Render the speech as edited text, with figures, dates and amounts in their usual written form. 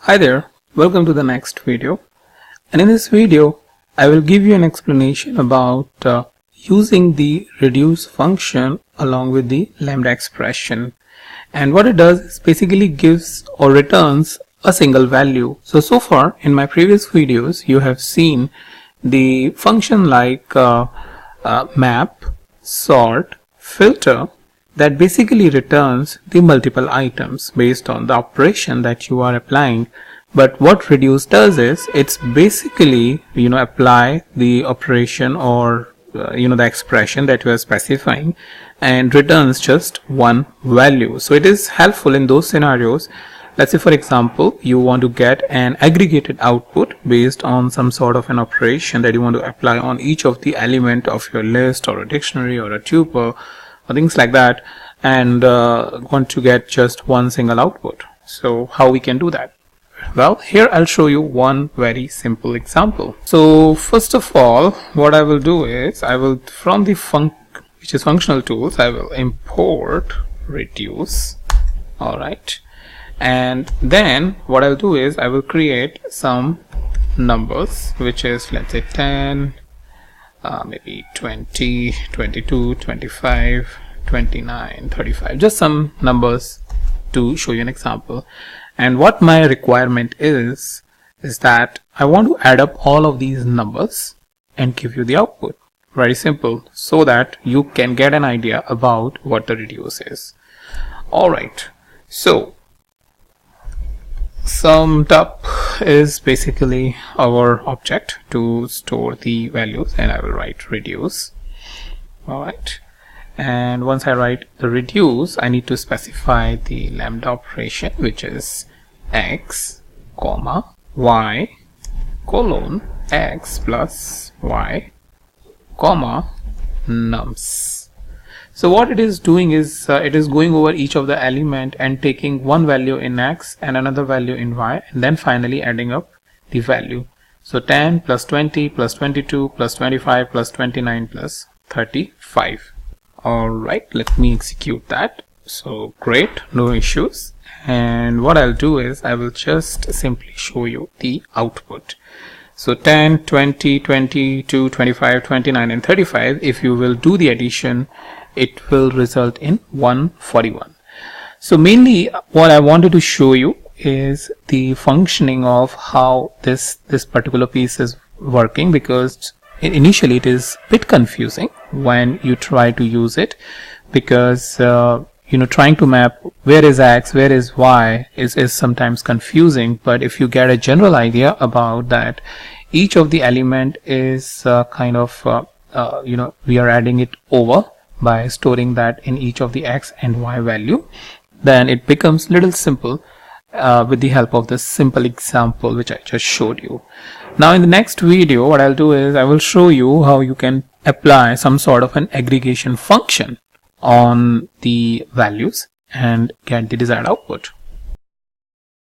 Hi there, welcome to the next video, and in this video I will give you an explanation about using the reduce function along with the lambda expression. And what it does is basically gives or returns a single value. So far in my previous videos you have seen the function like map, sort, filter that basically returns the multiple items based on the operation that you are applying. But what reduce does is it's basically apply the operation or the expression that you are specifying and returns just one value. So it is helpful in those scenarios. Let's say for example you want to get an aggregated output based on some sort of an operation that you want to apply on each of the element of your list or a dictionary or a tuple or things like that, and want to get just one single output. So how we can do that? Well, here I'll show you one very simple example. So first of all, what I will do is I will, from the which is functional tools, I will import reduce. All right, and then what I'll do is I will create some numbers, which is, let's say 10, maybe 20, 22, 25, 29, 35, just some numbers to show you an example. And what my requirement is that I want to add up all of these numbers and give you the output. Very simple, so that you can get an idea about what the reduce is. Alright, so summed up is basically our object to store the values, and I will write reduce. Alright, and once I write the reduce, I need to specify the lambda operation, which is x comma y colon x plus y comma nums. So what it is doing is it is going over each of the element and taking one value in x and another value in y, and then finally adding up the value. So 10 plus 20 plus 22 plus 25 plus 29 plus 35. Alright, let me execute that. So great, no issues. And what I'll do is I will just simply show you the output. So 10, 20, 22, 25, 29 and 35, if you will do the addition, it will result in 141. So mainly what I wanted to show you is the functioning of how this particular piece is working, because initially it is a bit confusing when you try to use it, because trying to map where is x, where is y is sometimes confusing. But if you get a general idea about that, each of the element is we are adding it over by storing that in each of the x and y value, then it becomes little simple with the help of this simple example which I just showed you. Now in the next video, what I'll do is I will show you how you can apply some sort of an aggregation function on the values and get the desired output.